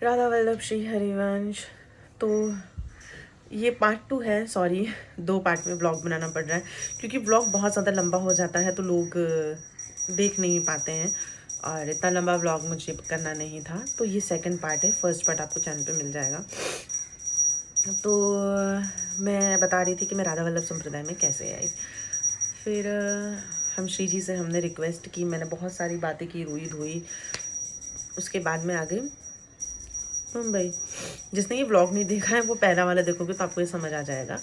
राधा वल्लभ श्री हरिवंश। तो ये पार्ट 2 है, सॉरी 2 पार्ट में व्लॉग बनाना पड़ रहा है क्योंकि व्लॉग बहुत ज़्यादा लंबा हो जाता है तो लोग देख नहीं पाते हैं और इतना लंबा व्लॉग मुझे करना नहीं था। तो ये सेकंड पार्ट है, फर्स्ट पार्ट आपको चैनल पे मिल जाएगा। तो मैं बता रही थी कि मैं राधा वल्लभ संप्रदाय में कैसे आई। फिर हम श्री जी से हमने रिक्वेस्ट की, मैंने बहुत सारी बातें की, रोई धोई। उसके बाद में आ गई मुंबई। जिसने ये व्लॉग नहीं देखा है वो पहला वाला देखोगे तो आपको ये समझ आ जाएगा।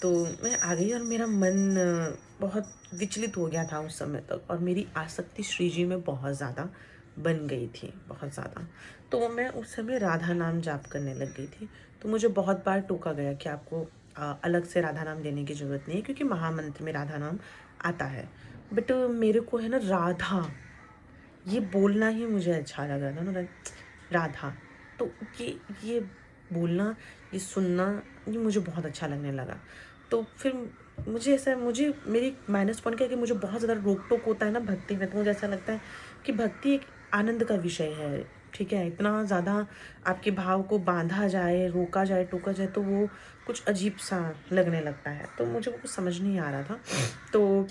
तो मैं आ गई और मेरा मन बहुत विचलित हो गया था उस समय तक, और मेरी आसक्ति श्री जी में बहुत ज़्यादा बन गई थी, बहुत ज़्यादा। तो मैं उस समय राधा नाम जाप करने लग गई थी। तो मुझे बहुत बार टोका गया कि आपको अलग से राधा नाम लेने की ज़रूरत नहीं है क्योंकि महामंत्र में राधा नाम आता है। बट मेरे को है ना, राधा ये बोलना ही मुझे अच्छा लग रहा था ना, राधा। तो ये बोलना, ये सुनना, ये मुझे बहुत अच्छा लगने लगा। तो फिर मुझे ऐसा, मुझे मेरी माइनस पॉइंट क्या है कि मुझे बहुत ज़्यादा रोक टोक होता है ना भक्ति में। तो मुझे ऐसा लगता है कि भक्ति एक आनंद का विषय है, ठीक है। इतना ज़्यादा आपके भाव को बांधा जाए, रोका जाए, टोका जाए तो वो कुछ अजीब सा लगने लगता है। तो मुझे वो कुछ समझ नहीं आ रहा था। तो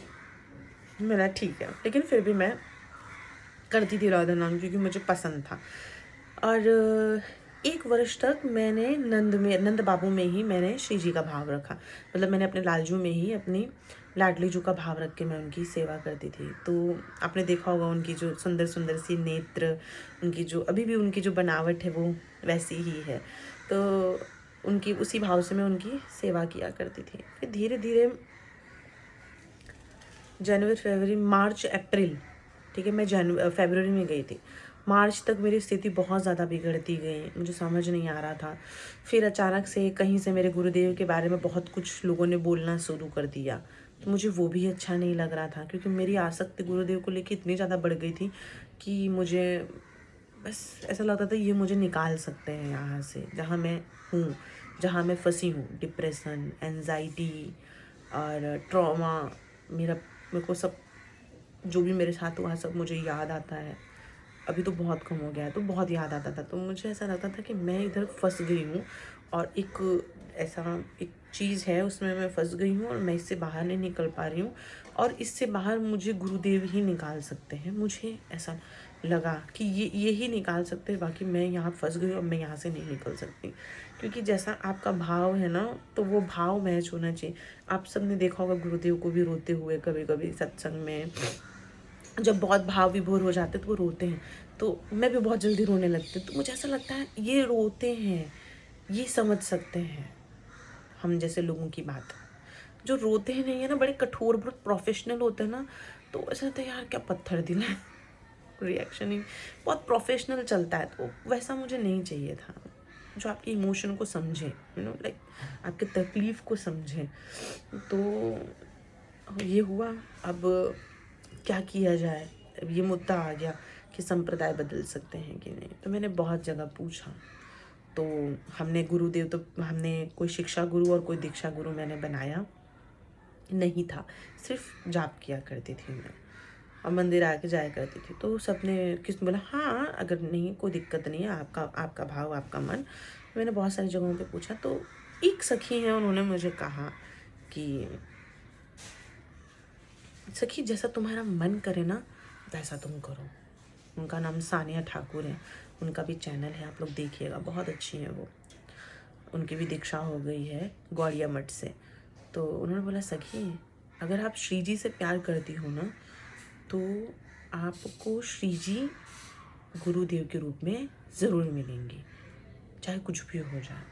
मेरा ठीक है, लेकिन फिर भी मैं करती थी राधा नाम क्योंकि मुझे पसंद था। और 1 वर्ष तक मैंने नंद बाबू में ही मैंने श्री जी का भाव रखा। मतलब मैंने अपने लालजू में ही अपनी लाडली जू का भाव रख के मैं उनकी सेवा करती थी। तो आपने देखा होगा उनकी जो सुंदर सुंदर सी नेत्र, उनकी जो अभी भी उनकी जो बनावट है वो वैसी ही है। तो उनकी उसी भाव से मैं उनकी सेवा किया करती थी। फिर धीरे धीरे जनवरी, फरवरी, मार्च, अप्रैल, ठीक है, मैं फरवरी में गई थी। मार्च तक मेरी स्थिति बहुत ज़्यादा बिगड़ती गई, मुझे समझ नहीं आ रहा था। फिर अचानक से कहीं से मेरे गुरुदेव के बारे में बहुत कुछ लोगों ने बोलना शुरू कर दिया। तो मुझे वो भी अच्छा नहीं लग रहा था क्योंकि मेरी आसक्ति गुरुदेव को लेकर इतनी ज़्यादा बढ़ गई थी कि मुझे बस ऐसा लगता था ये मुझे निकाल सकते हैं यहाँ से, जहाँ मैं हूँ, जहाँ मैं फंसी हूँ। डिप्रेशन, एंजाइटी और ट्रॉमा, मेरे को सब जो भी मेरे साथ हुआ सब मुझे याद आता है। अभी तो बहुत कम हो गया है, तो बहुत याद आता था। तो मुझे ऐसा लगता था कि मैं इधर फंस गई हूँ और एक ऐसा एक चीज़ है उसमें मैं फंस गई हूँ और मैं इससे बाहर नहीं निकल पा रही हूँ, और इससे बाहर मुझे गुरुदेव ही निकाल सकते हैं। मुझे ऐसा लगा कि ये ही निकाल सकते हैं, बाकी मैं यहाँ फंस गई हूँ और मैं यहाँ से नहीं निकल सकती। क्योंकि जैसा आपका भाव है ना, तो वो भाव मैच होना चाहिए। आप सब ने देखा होगा गुरुदेव को भी रोते हुए कभी कभी सत्संग में, जब बहुत भाव विभोर हो जाते तो वो रोते हैं। तो मैं भी बहुत जल्दी रोने लगती हूँ। तो मुझे ऐसा लगता है ये रोते हैं, ये समझ सकते हैं हम जैसे लोगों की बात। जो रोते हैं नहीं है ना, बड़े कठोर, बहुत प्रोफेशनल होते हैं ना, तो ऐसा लगता है यार क्या पत्थर दिल है। रिएक्शन ही बहुत प्रोफेशनल चलता है, तो वैसा मुझे नहीं चाहिए था। जो आपके इमोशन को समझे, यू नो, लाइक आपके तकलीफ को समझे। तो ये हुआ। अब क्या किया जाए, अब ये मुद्दा आ गया कि संप्रदाय बदल सकते हैं कि नहीं। तो मैंने बहुत जगह पूछा। तो हमने गुरुदेव, तो हमने कोई शिक्षा गुरु और कोई दीक्षा गुरु मैंने बनाया नहीं था, सिर्फ जाप किया करती थी मैं और मंदिर आके जाया करती थी। तो सबने किसने बोला हाँ अगर नहीं कोई दिक्कत नहीं है, आपका आपका भाव, आपका मन। मैंने बहुत सारी जगहों पे पूछा। तो एक सखी हैं, उन्होंने मुझे कहा कि सखी जैसा तुम्हारा मन करे ना वैसा तुम करो। उनका नाम सानिया ठाकुर है, उनका भी चैनल है, आप लोग देखिएगा, बहुत अच्छी हैं वो। उनकी भी दीक्षा हो गई है गौड़िया मठ से। तो उन्होंने बोला सखी अगर आप श्री जी से प्यार करती हो ना, तो आपको श्री जी गुरुदेव के रूप में ज़रूर मिलेंगी, चाहे कुछ भी हो जाए।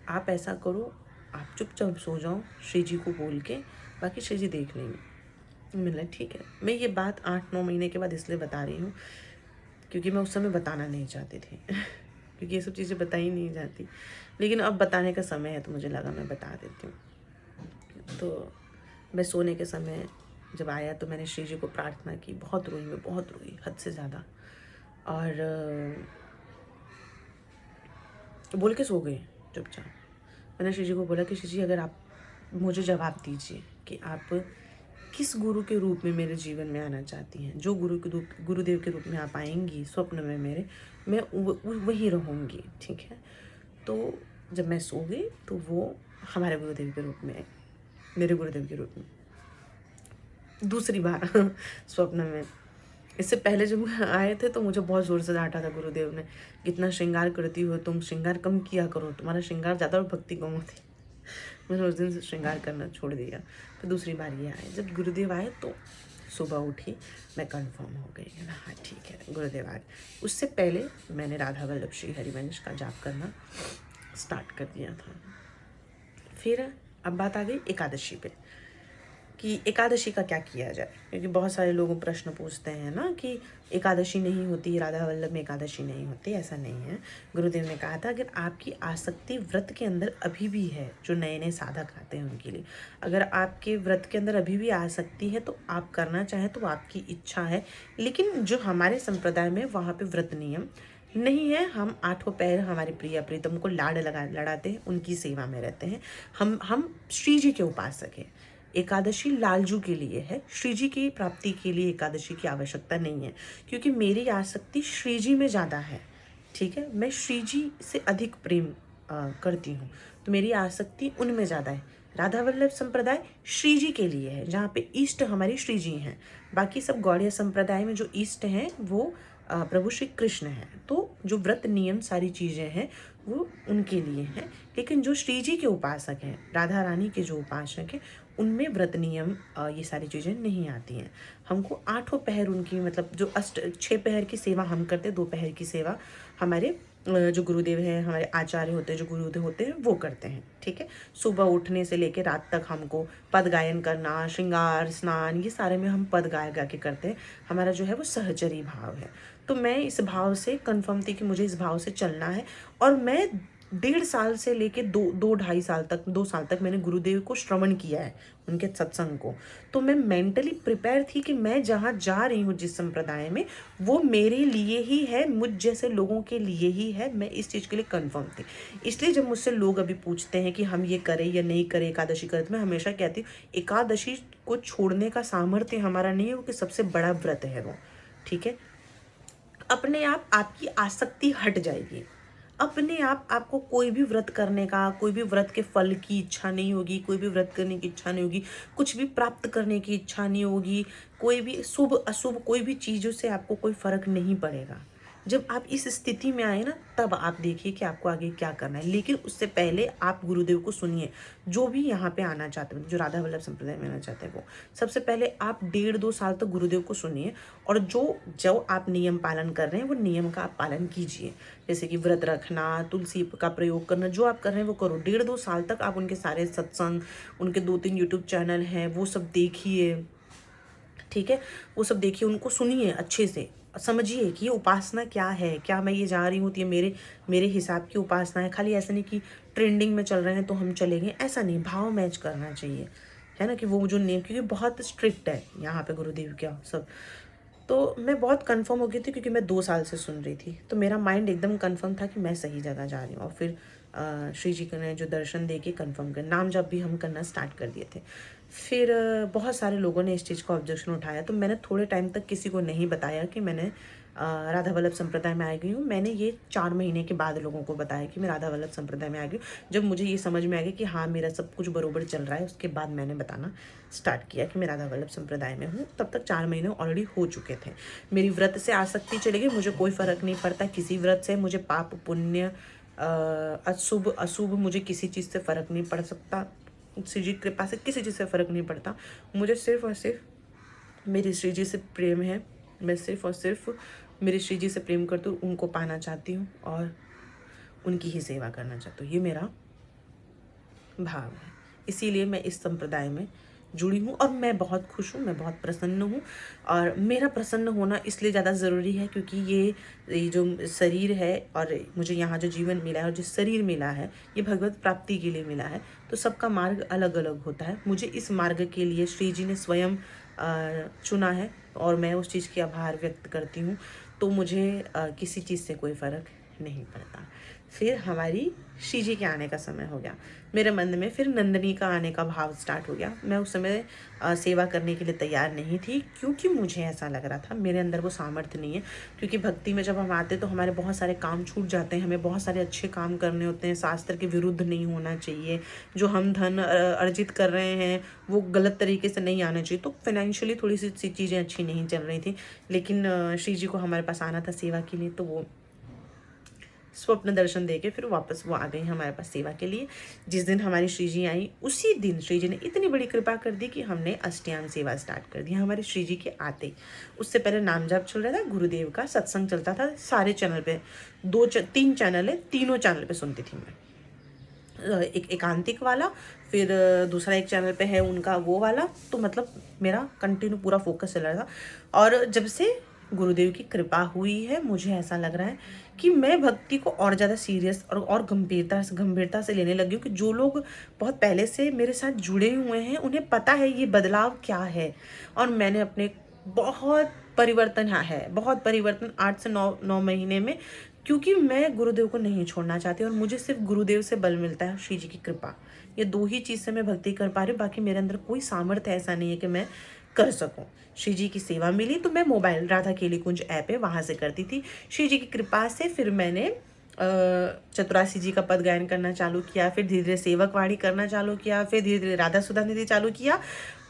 आप ऐसा करो, आप चुपचाप सो जाओ श्री जी को बोल के, बाकी श्री जी देख लेंगे। मिला ठीक है। मैं ये बात 8-9 महीने के बाद इसलिए बता रही हूँ क्योंकि मैं उस समय बताना नहीं चाहती थी। क्योंकि ये सब चीज़ें बताई नहीं जाती, लेकिन अब बताने का समय है तो मुझे लगा मैं बता देती हूँ। तो मैं सोने के समय जब आया तो मैंने श्री जी को प्रार्थना की, बहुत रोई, मैं बहुत रोई, हद से ज़्यादा। और बोल के सो गई चुपचाप। मैंने श्री जी को बोला कि श्री जी अगर आप मुझे जवाब दीजिए कि आप किस गुरु के रूप में मेरे जीवन में आना चाहती हैं। जो गुरुदेव के रूप में आप आएंगी स्वप्न में मेरे, मैं वही रहूँगी, ठीक है। तो जब मैं सो गई तो वो हमारे गुरुदेव के रूप में, मेरे गुरुदेव के रूप में दूसरी बार स्वप्न में। इससे पहले जब आए थे तो मुझे बहुत ज़ोर से डांटा था गुरुदेव ने, कितना श्रृंगार करती हो तुम, श्रृंगार कम किया करो, तुम्हारा श्रृंगार ज़्यादा और भक्ति कम होती। मैंने उस दिन से श्रृंगार करना छोड़ दिया। फिर दूसरी बार ये आए, जब गुरुदेव आए तो सुबह उठी, मैं कंफर्म हो गई, हाँ ठीक है गुरुदेव आए। उससे पहले मैंने राधा वल्लभ श्री हरिवंश का जाप करना स्टार्ट कर दिया था। फिर अब बात आ गई एकादशी पे कि एकादशी का क्या किया जाए, क्योंकि बहुत सारे लोग प्रश्न पूछते हैं ना कि एकादशी नहीं होती, राधा वल्लभ में एकादशी नहीं होती। ऐसा नहीं है। गुरुदेव ने कहा था अगर आपकी आसक्ति व्रत के अंदर अभी भी है, जो नए नए साधक आते हैं उनके लिए, अगर आपके व्रत के अंदर अभी भी आसक्ति है तो आप करना चाहें तो आपकी इच्छा है। लेकिन जो हमारे संप्रदाय में वहाँ पे व्रत नियम नहीं है। हम आठों पैर हमारे प्रिया प्रीतम को लड़ाते हैं, उनकी सेवा में रहते हैं। हम श्री जी के उपासक हैं। एकादशी लालजू के लिए है, श्री जी की प्राप्ति के लिए एकादशी की आवश्यकता नहीं है, क्योंकि मेरी आसक्ति श्री जी में ज़्यादा है, ठीक है। मैं श्री जी से अधिक प्रेम करती हूँ, तो मेरी आसक्ति उनमें ज़्यादा है। राधा वल्लभ संप्रदाय श्री जी के लिए है, जहाँ पे ईष्ट हमारी श्री जी हैं। बाकी सब गौड़ीय संप्रदाय में जो ईष्ट हैं वो प्रभु श्री कृष्ण हैं। तो जो व्रत नियम सारी चीज़ें हैं वो उनके लिए हैं। लेकिन जो श्री जी के उपासक हैं, राधा रानी के जो उपासक हैं, उनमें व्रत नियम ये सारी चीज़ें नहीं आती हैं। हमको आठों पहर उनकी, मतलब जो 6 पहर की सेवा हम करते, 2 पहर की सेवा हमारे जो गुरुदेव हैं, हमारे आचार्य होते हैं, जो गुरुदेव होते हैं वो करते हैं, ठीक है। सुबह उठने से लेकर रात तक हमको पद गायन करना, श्रृंगार, स्नान, ये सारे में हम पद गा के करते हैं। हमारा जो है वो सहचरी भाव है। तो मैं इस भाव से कन्फर्म थी कि मुझे इस भाव से चलना है। और मैं 1.5 साल से लेके 2-2.5 साल तक, 2 साल तक मैंने गुरुदेव को श्रवण किया है, उनके सत्संग को। तो मैं मेंटली प्रिपेयर थी कि मैं जहाँ जा रही हूँ, जिस संप्रदाय में, वो मेरे लिए ही है, मुझ जैसे लोगों के लिए ही है। मैं इस चीज़ के लिए कंफर्म थी। इसलिए जब मुझसे लोग अभी पूछते हैं कि हम ये करें या नहीं करें, एकादशी करें, तो मैं हमेशा कहती हूँ एकादशी को छोड़ने का सामर्थ्य हमारा नहीं है, क्योंकि सबसे बड़ा व्रत है वो, ठीक है। अपने आप आपकी आसक्ति हट जाएगी। अपने आप आपको कोई भी व्रत करने का, कोई भी व्रत के फल की इच्छा नहीं होगी, कोई भी व्रत करने की इच्छा नहीं होगी, कुछ भी प्राप्त करने की इच्छा नहीं होगी, कोई भी शुभ अशुभ कोई भी चीज़ों से आपको कोई फर्क नहीं पड़ेगा। जब आप इस स्थिति में आए ना, तब आप देखिए कि आपको आगे क्या करना है। लेकिन उससे पहले आप गुरुदेव को सुनिए, जो भी यहाँ पे आना चाहते हैं, जो राधा वल्लभ संप्रदाय में आना चाहते हैं, वो सबसे पहले आप 1.5-2 साल तक गुरुदेव को सुनिए। और जो आप नियम पालन कर रहे हैं, वो नियम का आप पालन कीजिए। जैसे कि व्रत रखना, तुलसी का प्रयोग करना, जो आप कर रहे हैं वो करो। 1.5-2 साल तक आप उनके सारे सत्संग, उनके 2-3 यूट्यूब चैनल हैं, वो सब देखिए, ठीक है। वो सब देखिए, उनको सुनिए, अच्छे से समझिए कि ये उपासना क्या है, क्या मैं ये जा रही हूँ तो ये मेरे हिसाब की उपासना है। खाली ऐसा नहीं कि ट्रेंडिंग में चल रहे हैं तो हम चलेंगे, ऐसा नहीं। भाव मैच करना चाहिए, है ना, कि वो जो नियम, क्योंकि बहुत स्ट्रिक्ट है यहाँ पे गुरुदेव क्या सब। तो मैं बहुत कंफर्म हो गई थी, क्योंकि मैं 2 साल से सुन रही थी, तो मेरा माइंड एकदम कंफर्म था कि मैं सही जगह जा रही हूँ। और फिर श्री जी ने जो दर्शन दे के कन्फर्म कर, नाम जब भी हम करना स्टार्ट कर दिए थे। फिर बहुत सारे लोगों ने इस चीज़ का ऑब्जेक्शन उठाया, तो मैंने थोड़े टाइम तक किसी को नहीं बताया कि मैंने राधा वल्लभ संप्रदाय में आ गई हूँ। मैंने ये 4 महीने के बाद लोगों को बताया कि मैं राधा वल्लभ संप्रदाय में आ गई हूँ। जब मुझे ये समझ में आ गया कि हाँ मेरा सब कुछ बरोबर चल रहा है, उसके बाद मैंने बताना स्टार्ट किया कि मैं राधा वल्लभ संप्रदाय में हूँ। तब तक 4 महीने ऑलरेडी हो चुके थे। मेरी व्रत से आसक्ति चली गई, मुझे कोई फ़र्क नहीं पड़ता किसी व्रत से। मुझे पाप पुण्य अशुभ अशुभ मुझे किसी चीज़ से फ़र्क नहीं पड़ सकता। श्री जी कृपा से किसी चीज़ से फ़र्क नहीं पड़ता। मुझे सिर्फ़ और सिर्फ मेरी श्री जी से प्रेम है। मैं सिर्फ़ और सिर्फ मेरे श्री जी से प्रेम करती हूँ, उनको पाना चाहती हूँ और उनकी ही सेवा करना चाहती हूँ। ये मेरा भाव है। इसीलिए मैं इस संप्रदाय में जुड़ी हूँ और मैं बहुत खुश हूँ, मैं बहुत प्रसन्न हूँ। और मेरा प्रसन्न होना इसलिए ज़्यादा ज़रूरी है क्योंकि ये जो शरीर है और मुझे यहाँ जो जीवन मिला है और जो शरीर मिला है, ये भगवत प्राप्ति के लिए मिला है। तो सबका मार्ग अलग अलग होता है। मुझे इस मार्ग के लिए श्री जी ने स्वयं चुना है और मैं उस चीज़ की आभार व्यक्त करती हूँ। तो मुझे किसी चीज़ से कोई फ़र्क नहीं पड़ता। फिर हमारी श्री जी के आने का समय हो गया। मेरे मन में फिर नंदिनी का आने का भाव स्टार्ट हो गया। मैं उस समय सेवा करने के लिए तैयार नहीं थी, क्योंकि मुझे ऐसा लग रहा था मेरे अंदर वो सामर्थ्य नहीं है। क्योंकि भक्ति में जब हम आते तो हमारे बहुत सारे काम छूट जाते हैं, हमें बहुत सारे अच्छे काम करने होते हैं, शास्त्र के विरुद्ध नहीं होना चाहिए, जो हम धन अर्जित कर रहे हैं वो गलत तरीके से नहीं आना चाहिए। तो फाइनेंशियली थोड़ी सी चीज़ें अच्छी नहीं चल रही थी। लेकिन श्री जी को हमारे पास आना था सेवा के लिए, तो वो स्वप्न दर्शन देके फिर वापस वो आ गई हमारे पास सेवा के लिए। जिस दिन हमारी श्री जी आई, उसी दिन श्री जी ने इतनी बड़ी कृपा कर दी कि हमने अष्टयाम सेवा स्टार्ट कर दी हमारे श्री जी के आते। उससे पहले नाम जाप चल रहा था, गुरुदेव का सत्संग चलता था सारे चैनल पे। 3 चैनल है, तीनों चैनल पे सुनती थी मैं। एक एकांतिक वाला, फिर दूसरा एक चैनल पे है उनका वो वाला। तो मतलब मेरा कंटिन्यू पूरा फोकस चल रहा था। और जब से गुरुदेव की कृपा हुई है, मुझे ऐसा लग रहा है कि मैं भक्ति को और ज़्यादा सीरियस और गंभीरता से लेने लगी हूँ। कि जो लोग बहुत पहले से मेरे साथ जुड़े हुए हैं उन्हें पता है ये बदलाव क्या है। और मैंने अपने बहुत परिवर्तन है, बहुत परिवर्तन 8 से 9 महीने में। क्योंकि मैं गुरुदेव को नहीं छोड़ना चाहती और मुझे सिर्फ गुरुदेव से बल मिलता है, श्री जी की कृपा। ये 2 ही चीज़ से मैं भक्ति कर पा रही हूँ। बाकी मेरे अंदर कोई सामर्थ्य ऐसा नहीं है कि मैं कर सकूं। श्री जी की सेवा मिली तो मैं मोबाइल राधा केली कुंज ऐप है वहाँ से करती थी। श्री जी की कृपा से फिर मैंने चतुरासी जी का पद गायन करना चालू किया, फिर धीरे धीरे सेवक वाणी करना चालू किया, फिर धीरे धीरे राधा सुधा निधि चालू किया।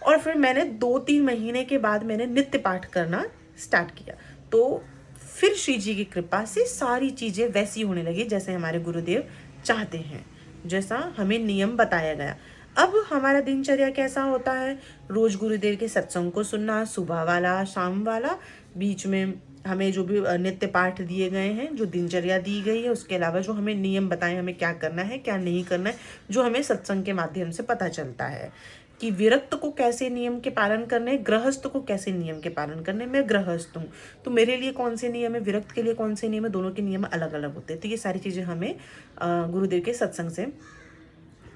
और फिर मैंने 2-3 महीने के बाद मैंने नित्य पाठ करना स्टार्ट किया। तो फिर श्री जी की कृपा से सारी चीज़ें वैसी होने लगी जैसे हमारे गुरुदेव चाहते हैं, जैसा हमें नियम बताया गया। अब हमारा दिनचर्या कैसा होता है? रोज गुरुदेव के सत्संग को सुनना, सुबह वाला, शाम वाला, बीच में हमें जो भी नित्य पाठ दिए गए हैं, जो दिनचर्या दी गई है, उसके अलावा जो हमें नियम बताए हमें क्या करना है क्या नहीं करना है, जो हमें सत्संग के माध्यम से पता चलता है कि विरक्त को कैसे नियम के पालन करने, गृहस्थ को कैसे नियम के पालन करने। मैं गृहस्थ हूँ तो मेरे लिए कौन से नियम है, विरक्त के लिए कौन से नियम है, दोनों के नियम अलग अलग होते हैं। तो ये सारी चीज़ें हमें गुरुदेव के सत्संग से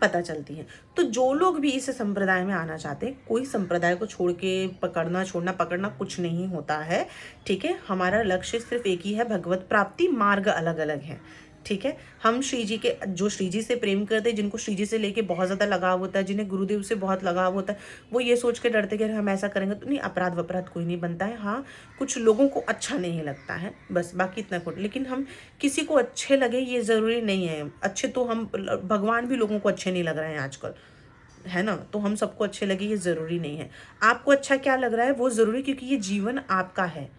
पता चलती है। तो जो लोग भी इस संप्रदाय में आना चाहते हैं, कोई संप्रदाय को छोड़ के पकड़ना कुछ नहीं होता है। ठीक है, हमारा लक्ष्य सिर्फ एक ही है, भगवत प्राप्ति। मार्ग अलग अलग है। ठीक है, हम श्री जी के, जो श्री जी से प्रेम करते हैं, जिनको श्री जी से लेके बहुत ज़्यादा लगाव होता है, जिन्हें गुरुदेव से बहुत लगाव होता है, वो ये सोच के डरते कि अरे हम ऐसा करेंगे तो नहीं, अपराध कोई नहीं बनता है। हाँ, कुछ लोगों को अच्छा नहीं लगता है, बस, बाकी इतना कुछ। लेकिन हम किसी को अच्छे लगे ये ज़रूरी नहीं है। अच्छे तो हम, भगवान भी लोगों को अच्छे नहीं लग रहे हैं आजकल, है ना। तो हम सबको अच्छे लगे ये ज़रूरी नहीं है। आपको अच्छा क्या लग रहा है वो ज़रूरी, क्योंकि ये जीवन आपका है।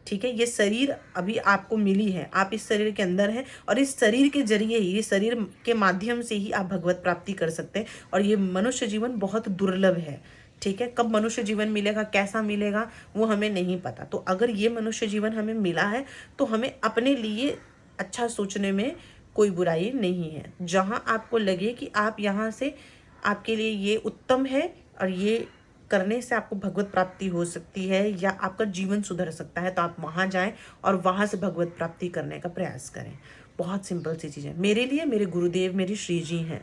ठीक है, ये शरीर अभी आपको मिली है, आप इस शरीर के अंदर हैं और इस शरीर के जरिए ही, ये शरीर के माध्यम से ही आप भगवत प्राप्ति कर सकते हैं। और ये मनुष्य जीवन बहुत दुर्लभ है। ठीक है, कब मनुष्य जीवन मिलेगा, कैसा मिलेगा, वो हमें नहीं पता। तो अगर ये मनुष्य जीवन हमें मिला है तो हमें अपने लिए अच्छा सोचने में कोई बुराई नहीं है। जहाँ आपको लगे कि आप यहाँ से, आपके लिए ये उत्तम है और ये करने से आपको भगवत प्राप्ति हो सकती है या आपका जीवन सुधर सकता है, तो आप वहाँ जाएं और वहाँ से भगवत प्राप्ति करने का प्रयास करें। बहुत सिंपल सी चीज़ है। मेरे लिए मेरे गुरुदेव मेरी श्री जी हैं।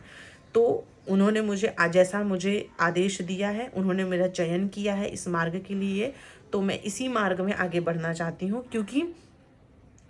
तो उन्होंने मुझे जैसा मुझे आदेश दिया है, उन्होंने मेरा चयन किया है इस मार्ग के लिए, तो मैं इसी मार्ग में आगे बढ़ना चाहती हूँ। क्योंकि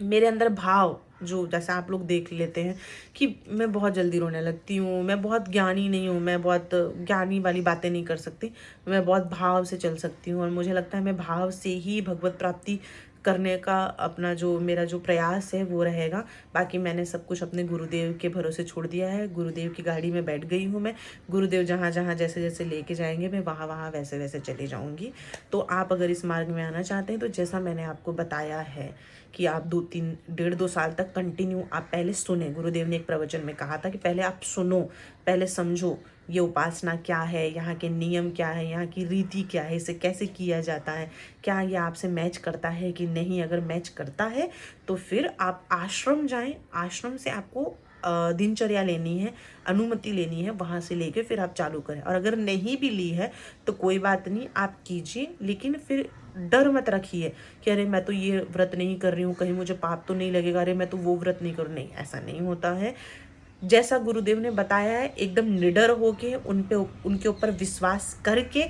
मेरे अंदर भाव, जो जैसा आप लोग देख लेते हैं कि मैं बहुत जल्दी रोने लगती हूँ, मैं बहुत ज्ञानी नहीं हूँ, मैं बहुत ज्ञानी वाली बातें नहीं कर सकती, मैं बहुत भाव से चल सकती हूँ। और मुझे लगता है मैं भाव से ही भगवत प्राप्ति करने का अपना जो मेरा जो प्रयास है वो रहेगा। बाकी मैंने सब कुछ अपने गुरुदेव के भरोसे छोड़ दिया है। गुरुदेव की गाड़ी में बैठ गई हूँ मैं। गुरुदेव जहाँ जहाँ जैसे जैसे लेके जाएंगे मैं वहाँ वहाँ वैसे वैसे चली जाऊँगी। तो आप अगर इस मार्ग में आना चाहते हैं तो जैसा मैंने आपको बताया है कि आप 1.5-2 साल तक कंटिन्यू आप पहले सुने। गुरुदेव ने एक प्रवचन में कहा था कि पहले आप सुनो, पहले समझो ये उपासना क्या है, यहाँ के नियम क्या है, यहाँ की रीति क्या है, इसे कैसे किया जाता है, क्या ये आपसे मैच करता है कि नहीं। अगर मैच करता है तो फिर आप आश्रम जाएं। आश्रम से आपको दिनचर्या लेनी है, अनुमति लेनी है, वहाँ से लेके फिर आप चालू करें। और अगर नहीं भी ली है तो कोई बात नहीं, आप कीजिए। लेकिन फिर डर मत रखिए कि अरे मैं तो ये व्रत नहीं कर रही हूँ, कहीं मुझे पाप तो नहीं लगेगा, अरे मैं तो वो व्रत नहीं करूँ। नहीं, ऐसा नहीं होता है। जैसा गुरुदेव ने बताया है एकदम निडर होके उनके ऊपर विश्वास करके,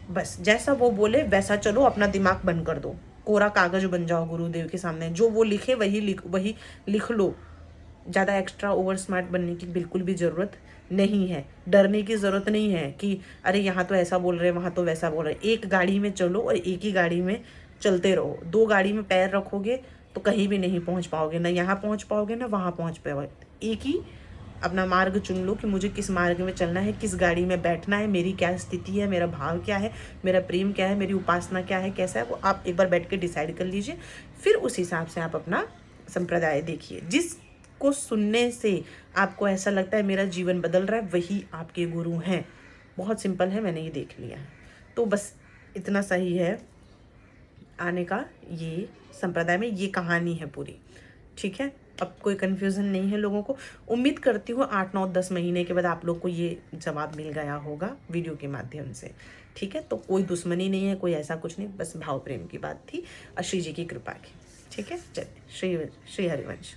बस जैसा वो बोले वैसा चलो, अपना दिमाग बंद कर दो, कोरा कागज बन जाओ गुरुदेव के सामने, जो वो लिखे वही लिख लो। ज़्यादा एक्स्ट्रा ओवर स्मार्ट बनने की बिल्कुल भी ज़रूरत नहीं है। डरने की ज़रूरत नहीं है कि अरे यहाँ तो ऐसा बोल रहे, वहाँ तो वैसा बोल रहे। एक गाड़ी में चलो और एक ही गाड़ी में चलते रहो। दो गाड़ी में पैर रखोगे तो कहीं भी नहीं पहुँच पाओगे, ना यहाँ पहुँच पाओगे ना वहाँ पहुँच पाओगे। एक ही अपना मार्ग चुन लो कि मुझे किस मार्ग में चलना है, किस गाड़ी में बैठना है, मेरी क्या स्थिति है, मेरा भाव क्या है, मेरा प्रेम क्या है, मेरी उपासना क्या है, कैसा है, वो आप एक बार बैठ के डिसाइड कर लीजिए। फिर उस हिसाब से आप अपना संप्रदाय देखिए। जिसको सुनने से आपको ऐसा लगता है मेरा जीवन बदल रहा है, वही आपके गुरु हैं। बहुत सिंपल है, मैंने ये देख लिया है। तो बस इतना सही है आने का। ये संप्रदाय में ये कहानी है पूरी, ठीक है। अब कोई कन्फ्यूज़न नहीं है लोगों को। उम्मीद करती हूँ 8, 9, 10 महीने के बाद आप लोग को ये जवाब मिल गया होगा वीडियो के माध्यम से, ठीक है। तो कोई दुश्मनी नहीं है, कोई ऐसा कुछ नहीं, बस भाव प्रेम की बात थी और श्री जी की कृपा की, ठीक है। चलिए, श्री हरिवंश।